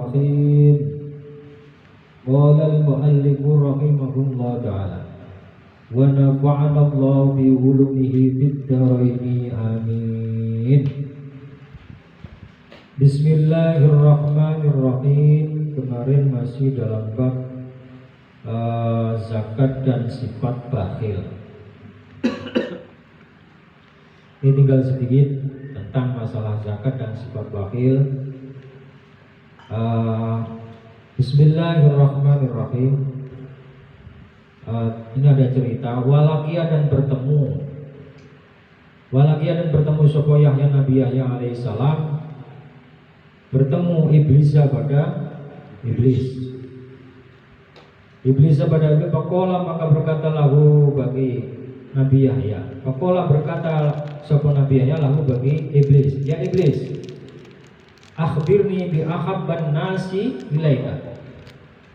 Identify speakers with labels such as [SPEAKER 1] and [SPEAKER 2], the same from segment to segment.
[SPEAKER 1] Bismillahirrahmanirrahim. Qala al-muallif rahimahullah ta'ala wa nafa'ana Allah bi ulumihi fid dharain amin. Bismillahirrahmanirrahim. Kemarin masih dalam bab zakat dan sifat bakhil. Ini tinggal sedikit tentang masalah zakat dan sifat bakhil. Bismillahirrahmanirrahim. Ini ada cerita walakia dan bertemu sapa Yahya Nabi Yahya alaihissalam bertemu iblis pada iblis pada Pakola, maka berkata lahu bagi Nabi Yahya. Pakola berkata sapa Nabi Yahya lahu bagi iblis, ya iblis, akhbirni bi ahabban nasi ilaika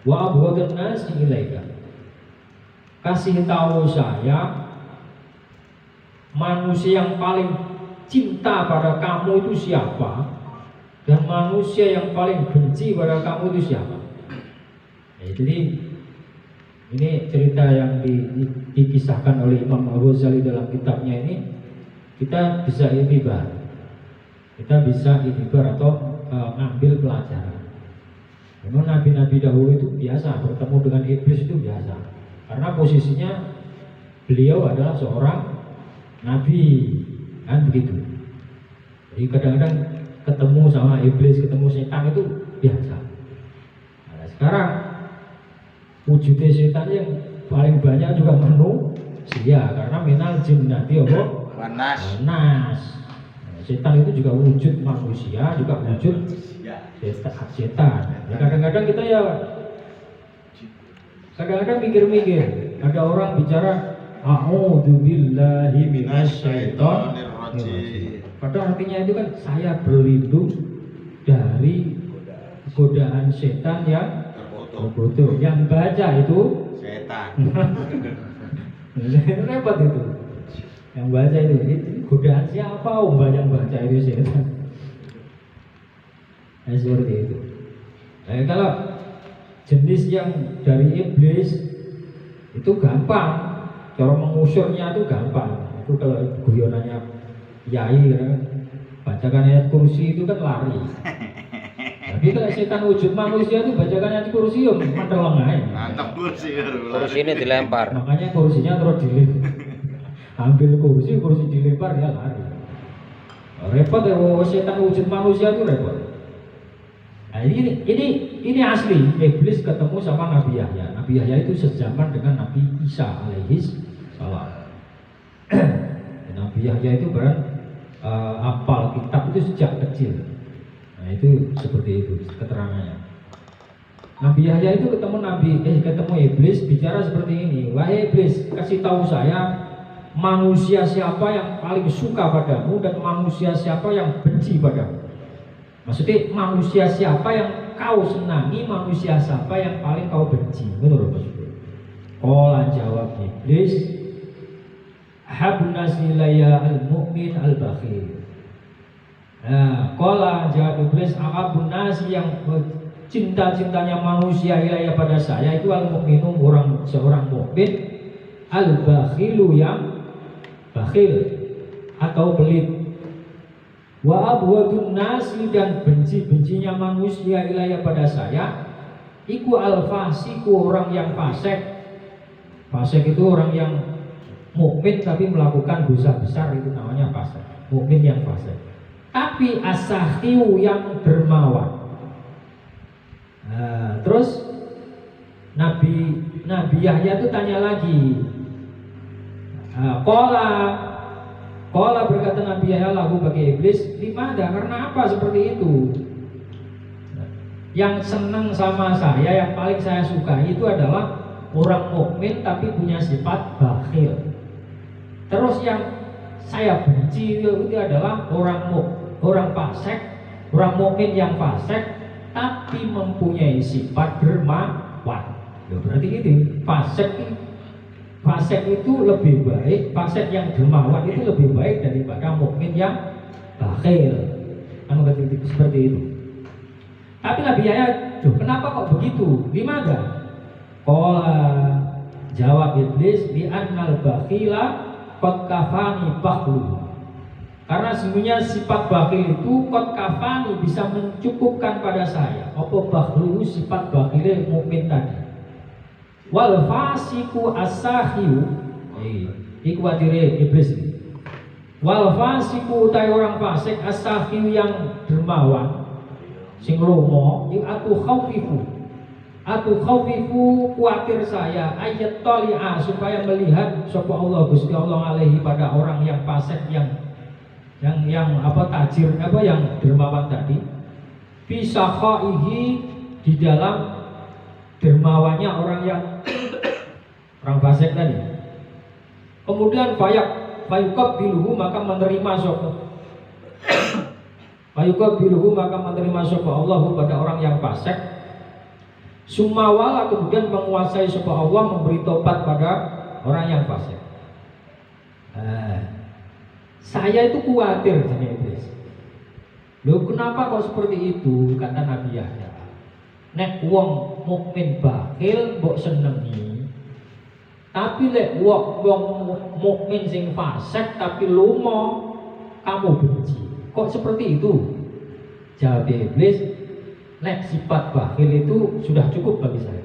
[SPEAKER 1] wa abghadan nasi ilaika. Kasih tahu saya manusia yang paling cinta pada kamu itu siapa, dan manusia yang paling benci pada kamu itu siapa. Jadi ini cerita yang dikisahkan oleh Imam Al-Ghazali dalam kitabnya ini. Kita bisa itibar atau ngambil pelajaran. Memang nabi-nabi dahulu itu biasa bertemu dengan iblis, itu biasa, karena posisinya beliau adalah seorang nabi, kan begitu. Jadi kadang-kadang ketemu sama iblis, ketemu setan itu biasa. Nah, sekarang wujudnya setan yang paling banyak juga manusia, karena minal jinnati wanas. Setan itu juga wujud manusia, juga wujud setan. Ya, kadang-kadang kita kadang-kadang mikir-mikir, ada orang bicara a'udzubillahi minasyaitonir rajim. Padahal artinya itu kan saya berlindung dari godaan setan yang terkutuk. Yang baca itu setan. Repot itu. Yang baca itu godaan siapa? Yang baca itu setan. Nah, seperti itu. Nah, kalau jenis yang dari iblis itu gampang, cara mengusurnya itu gampang. Itu kalau guyonannya yai kan, bacakan ayat kursi itu kan lari. Tapi kalau setan wujud manusia itu bacakan ayat kursi ya mantel lengai. Mantap kursi ini dilempar. Makanya kursinya terus dilempar. Ambil kursi dilempar, dia lari. Repot ya, setan wujud manusia itu repot. Nah, ini asli. Iblis ketemu sama Nabi Yahya. Nabi Yahya itu sezaman dengan Nabi Isa alaihis salam. Nabi Yahya itu apal kitab itu sejak kecil. Nah, itu seperti itu keterangannya. Nabi Yahya itu ketemu iblis, bicara seperti ini. Wahai iblis, kasih tahu saya manusia siapa yang paling suka padamu dan manusia siapa yang benci padamu. Maksudnya manusia siapa yang kau senangi, manusia siapa yang paling kau benci. Menurut maksudnya. Qala jawab iblis, habna silaya al-mu'min al-bakhil. Nah, qala jawab iblis, ahabun nasi yang cinta-cintanya manusia ilaya pada saya itu al-mu'minu, seorang mukmin, al-bakhilu yang bakhil atau pelit. Wa abghadun nasi dan benci-bencinya manusia ilaya pada saya iku al-fasiku, orang yang fasik. Fasik itu orang yang mukmin tapi melakukan dosa besar, itu namanya fasik. Mukmin yang fasik. Tapi as-sakhiyu yang dermawan. Nah, terus Nabi Yahya itu tanya lagi. Qala berkata Nabi Yahya lahu bagi iblis, limada, karena apa seperti itu? Yang senang sama saya, yang paling saya suka itu adalah orang mukmin tapi punya sifat bakhil. Terus yang saya benci itu adalah orang fasik, orang mukmin yang fasik tapi mempunyai sifat dermawan. Berarti ini fasik itu lebih baik, fasik yang dermawan itu lebih baik daripada mukmin yang bakhil. Kan seperti itu. Tapi Nabi Yahya, "Duh, kenapa kok begitu? Gimana?" Qala, jawab iblis, "Li annal bakhila qad kafani bakhlu." Karena sesungguhnya sifat bakhil itu qad kafani, bisa mencukupkan pada saya. Apa bakhlu? Sifat bakhil mukmin tadi. Wal fasiku as-sahiu, iku wadire iblis. Wal fasiku utai orang fasik, as-sahiu yang dermawan, sing lomo, aku khaufifu kuatir saya ayat toli'ah, supaya melihat sapa Allah Gusti Allah alaihi pada orang yang fasik, yang tajir, yang dermawan tadi, bisa khaihi, di dalam dermawannya orang orang fasik tadi. Kemudian fayukab biluhu, maka menerima sapa Allah pada orang yang fasik. Sumawala, kemudian menguasai sapa Allah, memberi tobat pada orang yang fasik. Saya itu khawatir sama iblis. Loh, kenapa kok seperti itu? Kata Nabi Yahya, nek wong mukmin bakhil mbok senengi, tapi lek wong mukmin sing fasik tapi lomo kamu benci. Kok seperti itu? Jawab iblis, nek sifat bakhil itu sudah cukup bagi saya.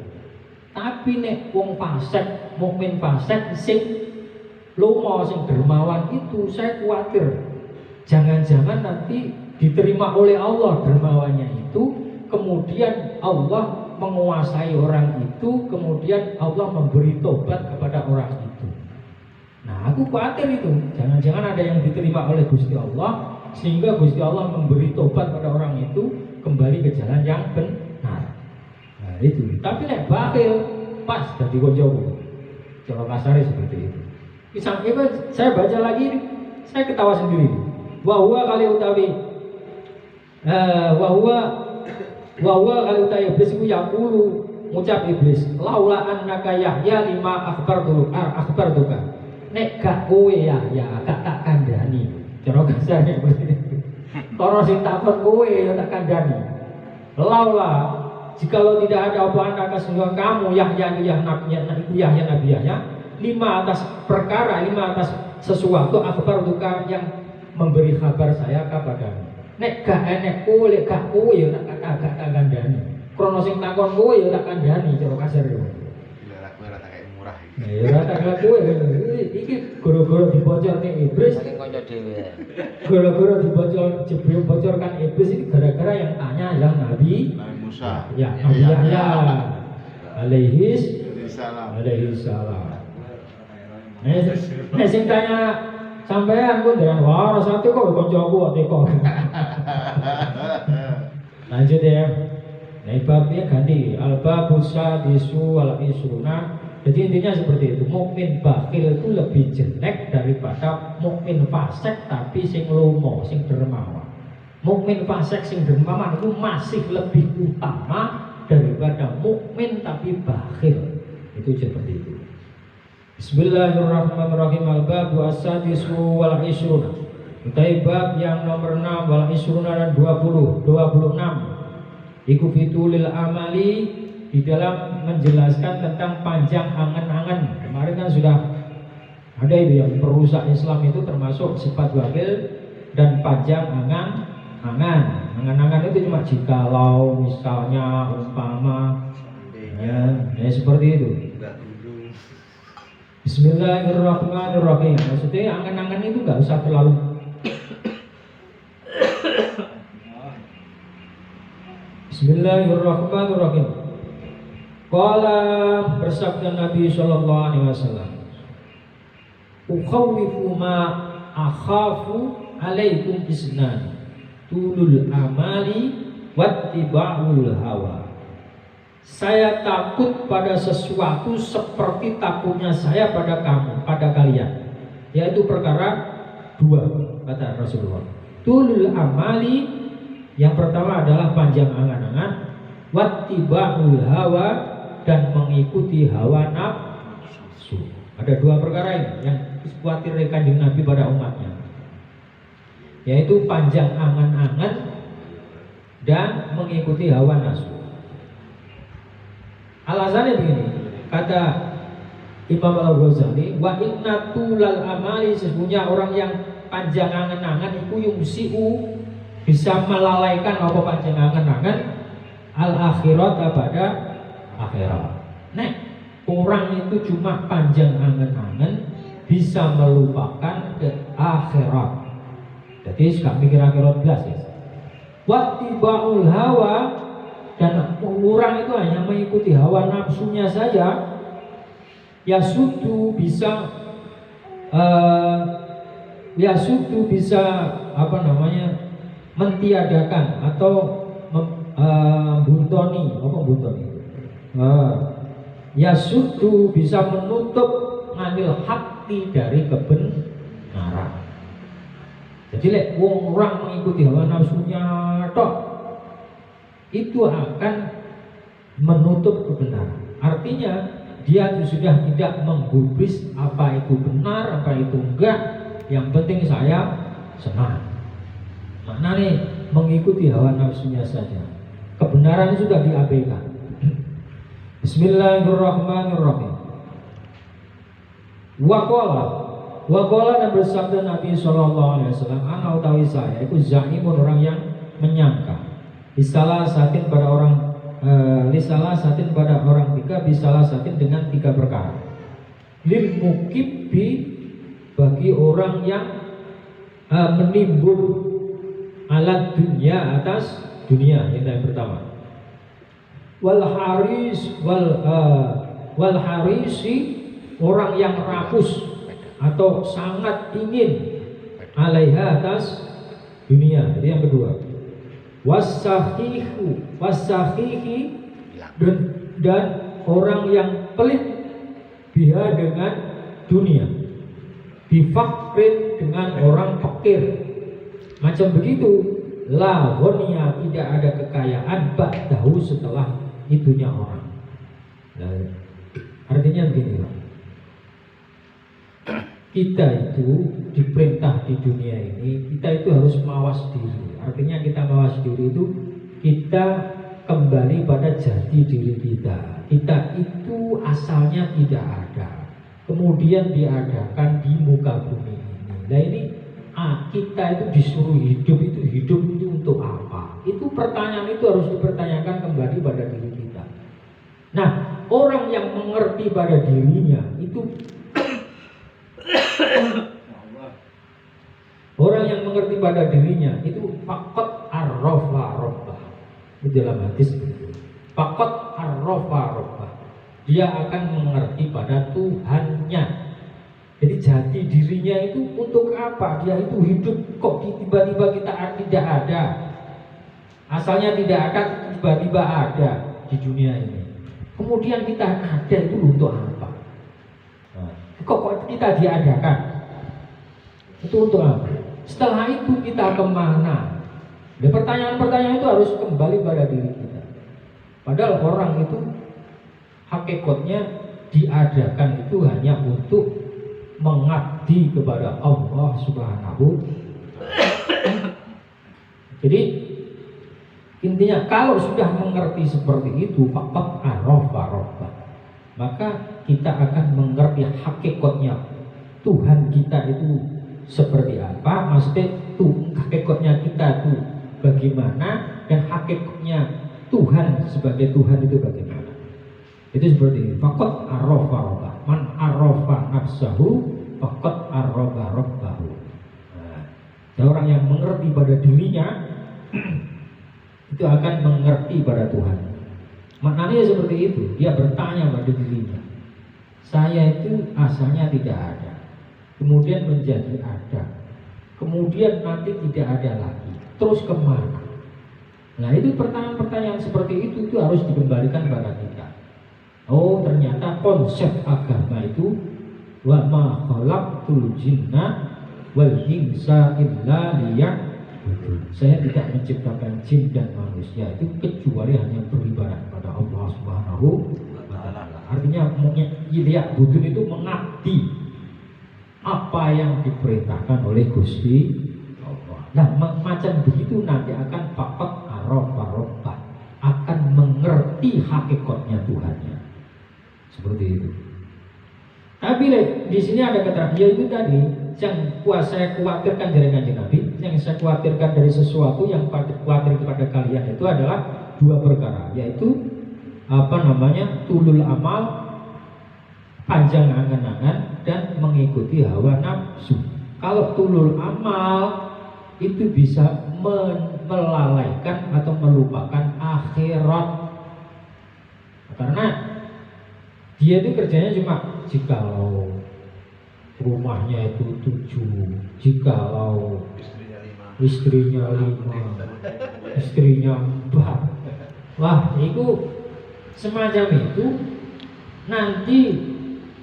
[SPEAKER 1] Tapi nek wong fasik, mukmin fasik sing lomo, sing dermawan itu, saya khawatir jangan-jangan nanti diterima oleh Allah dermawannya itu, kemudian Allah menguasai orang itu, kemudian Allah memberi tobat kepada orang itu. Nah, aku khawatir itu, jangan-jangan ada yang diterima oleh Gusti Allah, sehingga Gusti Allah memberi tobat pada orang itu, kembali ke jalan yang benar. Nah itu. Tapi nek bakhil pas jadi koncoku, cara kasarnya seperti itu. Misalnya saya baca lagi, saya ketawa sendiri. Wahwa kali utawi, wahwa kali utawi iblis itu yaqulu, ngucap iblis, laula annaka Yahya lima akhbar tuka. Nek gak kowe Yahya, gak tak kandhani. Cara kasarnya seperti itu. Kalau sing takon kowe ya tak kandhani. Laula, jikalau tidak ada apa antaka sungguh kamu Yahya Nabi Yahya, lima atas sesuatu akhbar tuka, yang memberi kabar saya kepadamu. Nek gak enek kowe, lek gak kowe ya tak kandhani. Krono sing takon kowe ya tak kandhani, cara kasar yo.
[SPEAKER 2] Gila, kowe ora tak kaya murah iki.
[SPEAKER 1] Ya ora tak kaya kowe. Iki gara-gara dibocor ning iblis.
[SPEAKER 3] Saking kanca dhewe.
[SPEAKER 1] Gara-gara dibocorkan iblis ini, gara-gara yang tanya yang Nabi
[SPEAKER 2] Musa.
[SPEAKER 1] Ya, Nabi Yahya alaihi salam. Nek sing tanya sampean pun dengan wah rasane kok kancaku kok teko. Lanjut ya. Nah, babnya ganti al-babu sadisu wal isruna. Jadi intinya seperti itu. Mukmin bakhil itu lebih jelek daripada mukmin fasik tapi sing lomo, sing dermawan. Mukmin fasik sing dermawan itu masih lebih utama daripada mukmin tapi bakhil. Itu seperti itu. Bismillahirrahmanirrahim. Al-babu as-sadisu wal isruna. Utai bab yang nomor 6 wal isruna dan 26. Iku fitulil amali, di dalam menjelaskan tentang panjang angan-angan. Kemarin kan sudah ada itu yang perusak Islam itu termasuk sifat bakhil dan panjang angan-angan. Angan-angan itu cuma jikalau, misalnya, umpama, ya seperti itu. Bismillahirrahmanirrahim. Maksudnya angan-angan itu nggak usah terlalu. Bismillahirrahmanirrahim. Qala, bersabda Nabi sallallahu alaihi wasallam, "Ukhawifu ma akhafu alaikum isnan, tulul amali wattiba'ul hawa." Saya takut pada sesuatu seperti takutnya saya pada kamu, pada kalian, yaitu perkara dua, kata Rasulullah. Tulul amali, yang pertama adalah panjang angan-angan, wattiba'ul hawa, dan mengikuti hawa nafsu. Ada dua perkara ini yang khawatir Kanjeng Nabi pada umatnya, yaitu panjang angan-angan dan mengikuti hawa nafsu. Alasannya begini, kata Imam Al-Ghazali, wa inna tulal amali, sesungguhnya orang yang panjang angen-angen iku yumsiu, bisa melalaikan apa panjang angen-angen al akhirat pada akhirat. Nek orang itu cuma panjang angen-angen bisa melupakan ke akhirat. Jadi gak mikir akhirat belas ya. Wattibaul hawa, dan orang itu hanya mengikuti hawa nafsunya saja. Yasudu bisa apa namanya, mentiadakan atau buntoni, apa buntoni? Yasudu bisa menutup ngambil hakti dari kebenaran. Jadi lek wong orang mengikuti hawa nafsunya tok, itu akan menutup kebenaran. Artinya dia sudah tidak menggubris apa itu benar, apa itu enggak. Yang penting saya senang. Maknanya mengikuti hawa nafsunya saja. Kebenaran sudah diabaikan. Bismillahirrahmanirrahim. Waqala dan bersabda Nabi SAW, ana utawi saya itu zaimun, orang yang menyangka. Bisalah satin pada orang lisalah satin pada orang tiga, bisalah satin dengan tiga perkara. Lil mukibbi, bagi orang yang menimbun alat dunia atas dunia, yang pertama. Wal harisi, orang yang rakus atau sangat ingin alaiha atas dunia. Jadi yang kedua. Wasahihi, dan orang yang pelit biha dengan dunia. Bifakrin, dengan orang fakir. Macam begitu. La ghaniya, tidak ada kekayaan ba'dahu, setelah itunya orang. Nah, artinya begini, kita itu diperintah di dunia ini, kita itu harus mawas diri. Artinya kita mawas diri itu kita kembali pada jati diri kita. Kita itu asalnya tidak ada, kemudian diadakan di muka bumi ini. Nah ini kita itu disuruh hidup itu untuk apa? Itu pertanyaan itu harus dipertanyakan kembali pada diri kita. Nah, orang yang mengerti pada dirinya itu orang yang mengerti pada dirinya itu faqat arrafa rabbah. Itu dalam hadis begitu. Faqat arrafa rabbah. Dia akan mengerti pada Tuhannya. Jadi jati dirinya itu untuk apa? Dia itu hidup kok tiba-tiba kita tidak ada. Asalnya tidak akan tiba-tiba ada di dunia ini. Kemudian kita ada itu untuk apa? Kok kita diadakan? Itu untuk apa? Setelah itu kita kemana? Dan pertanyaan-pertanyaan itu harus kembali pada diri kita. Padahal orang itu hakikatnya diadakan itu hanya untuk mengabdi kepada Allah Subhanahu. Jadi intinya kalau sudah mengerti seperti itu, faqat arafa rabbah, maka kita akan mengerti hakikatnya Tuhan kita itu seperti apa, maksudnya hakikatnya kita itu bagaimana, dan hakikatnya Tuhan sebagai Tuhan itu bagaimana. Itu seperti ini. Faqat arafa rabbah, man arafa nafsahu faqat arafa rabbahu. Nah, orang yang mengerti pada dirinya itu akan mengerti pada Tuhan. Maknanya seperti itu. Dia bertanya pada dirinya, saya itu asalnya tidak ada, kemudian menjadi ada, kemudian nanti tidak ada lagi, terus kemana? Nah itu pertanyaan-pertanyaan seperti itu harus dikembalikan pada kita. Oh ternyata konsep agama itu wa ma khalaqtul jinna wal insa illa liya'budun. Saya tidak menciptakan jin dan manusia itu kecuali hanya beribadah kepada Allah Subhanahu wa taala. Artinya liya'budun itu mengabdi apa yang diperintahkan oleh Gusti Allah. Nah macam begitu nanti akan faqat arafa rabbah, akan mengerti hakikatnya Tuhannya. Seperti itu. Tapi di sini ada kata, yaitu tadi yang saya khawatirkan dari Kanjeng Nabi, yang saya khawatirkan dari sesuatu yang khawatir kepada kalian itu adalah dua perkara, yaitu tulul amal, panjang angan-angan, dan mengikuti hawa nafsu. Kalau tulul amal itu bisa melalaikan atau melupakan akhirat, karena dia itu kerjanya cuma jikalau rumahnya itu 7, jikalau istrinya 5, istrinya 4. Wah, itu semacam itu nanti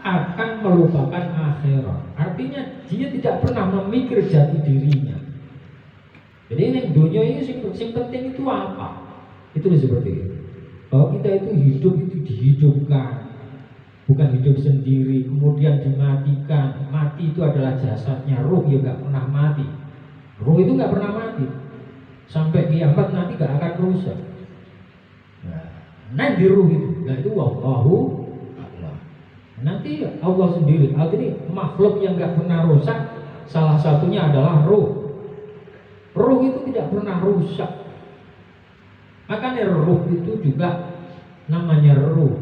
[SPEAKER 1] akan melupakan akhirat. Artinya dia tidak pernah memikir jati dirinya. Jadi ini dunia ini yang penting itu apa? Itu seperti itu. Bahwa kita itu hidup itu dihidupkan, bukan hidup sendiri kemudian dimatikan. Mati itu adalah jasadnya, ruh ya nggak pernah mati. Ruh itu nggak pernah mati sampai kiamat, nanti nggak akan rusak. Nah di ruh itu, nah itu wallahu a'lam. Nanti Allah sendiri. Artinya makhluk yang nggak pernah rusak salah satunya adalah ruh. Ruh itu tidak pernah rusak. Makanya ruh itu juga namanya ruh.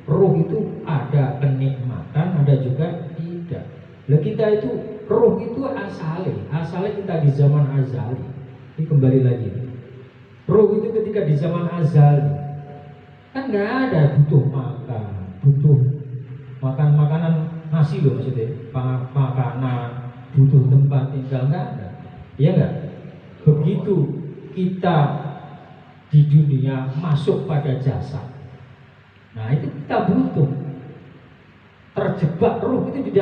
[SPEAKER 1] Ruh itu ada kenikmatan, ada juga tidak. Lah kita itu ruh itu asalnya kita di zaman azali. Ini kembali lagi. Ruh itu ketika di zaman azali kan nggak ada butuh makanan nasi loh maksudnya, makanan, butuh tempat tinggal, nggak ada. Iya nggak? Begitu kita di dunia masuk pada jasad, nah itu kita butuh terjebak. Ruh itu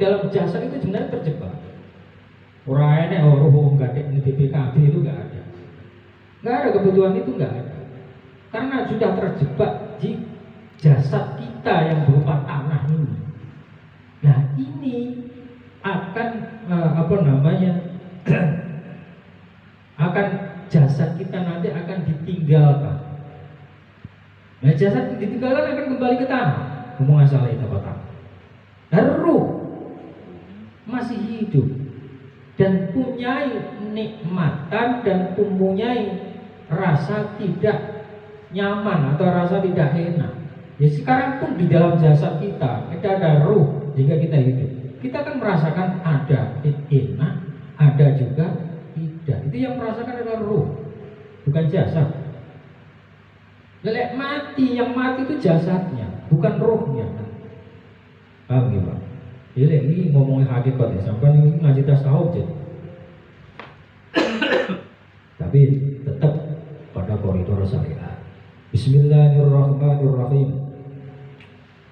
[SPEAKER 1] dalam jasad itu sebenarnya terjebak. Urainya ruh nggak ada di PKB itu nggak ada kebutuhan itu nggak ada, karena sudah terjebak di jasad kita yang berupa tanah ini. Nah ini akan akan jasad kita nanti akan ditinggalkan. Nah jasad ditinggalkan akan kembali ke tanah. Ngomong asal itu apa? Ruh masih hidup dan punyai nikmatan dan mempunyai rasa tidak nyaman atau rasa tidak enak. Ya sekarang pun di dalam jasad kita ada ruh jika kita hidup. Kita akan merasakan ada enak, ada juga tidak. Itu yang merasakan adalah ruh, bukan jasad. Lelek mati, yang mati itu jasadnya, bukan ruhnya. Paham ya Pak? Jadi ini ngomongin hakikat ya, sampai ini ngaji tasawuf jadi. Tapi tetap pada koridor syariat. Bismillahirrahmanirrahim.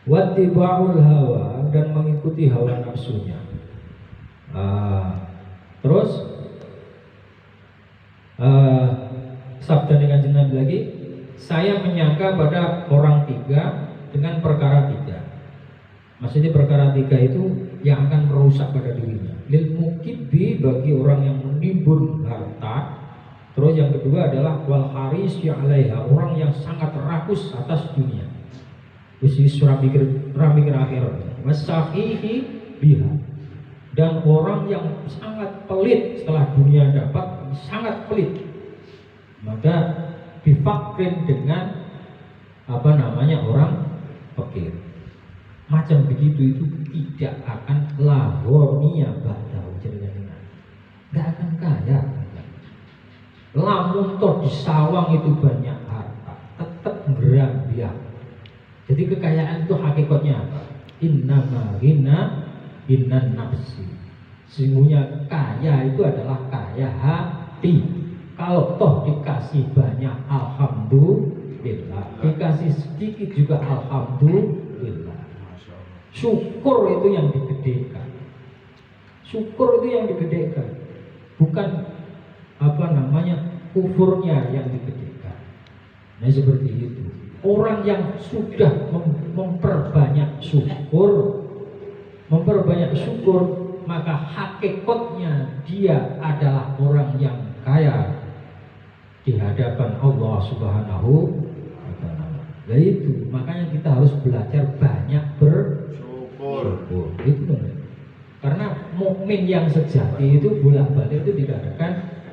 [SPEAKER 1] Wattiba'ul hawa, dan mengikuti hawa nafsunya. Terus sabda dengan Nabi lagi, saya menyangka pada orang tiga dengan perkara tiga. Maksudnya perkara tiga itu yang akan merusak pada dirinya. Lil mukibbi, bagi orang yang menimbun harta. Terus yang kedua adalah wal haris yang alaiha, orang yang sangat rakus atas dunia. Usia surah mikir akhirat. Wasahihi biha, dan orang yang sangat pelit setelah dunia dapat, sangat pelit. Maka bifakrin, dengan orang fakir. Macam begitu itu tidak akan lahonia ba'dahu, jadinya nggak akan kaya. Lamun toh di sawang itu banyak harta, tetap gerambiak. Jadi kekayaan itu hakikatnya apa? Innama ghina innan nafsi. Sesungguhnya kaya itu adalah kaya hati. Kalau toh dikasih banyak, alhamdulillah. Dikasih sedikit juga alhamdulillah. Syukur itu yang digedekan. Syukur itu yang digedekan, bukan kufurnya yang digedekan. Nah seperti itu. Orang yang sudah memperbanyak syukur, maka hakikatnya dia adalah orang yang kaya. di hadapan Allah Subhanahu wa taala. Nah itu, makanya kita harus belajar banyak
[SPEAKER 2] Syukur.
[SPEAKER 1] bersyukur. Itu benar. Karena mukmin yang sejati itu bolak-balik itu dikatakan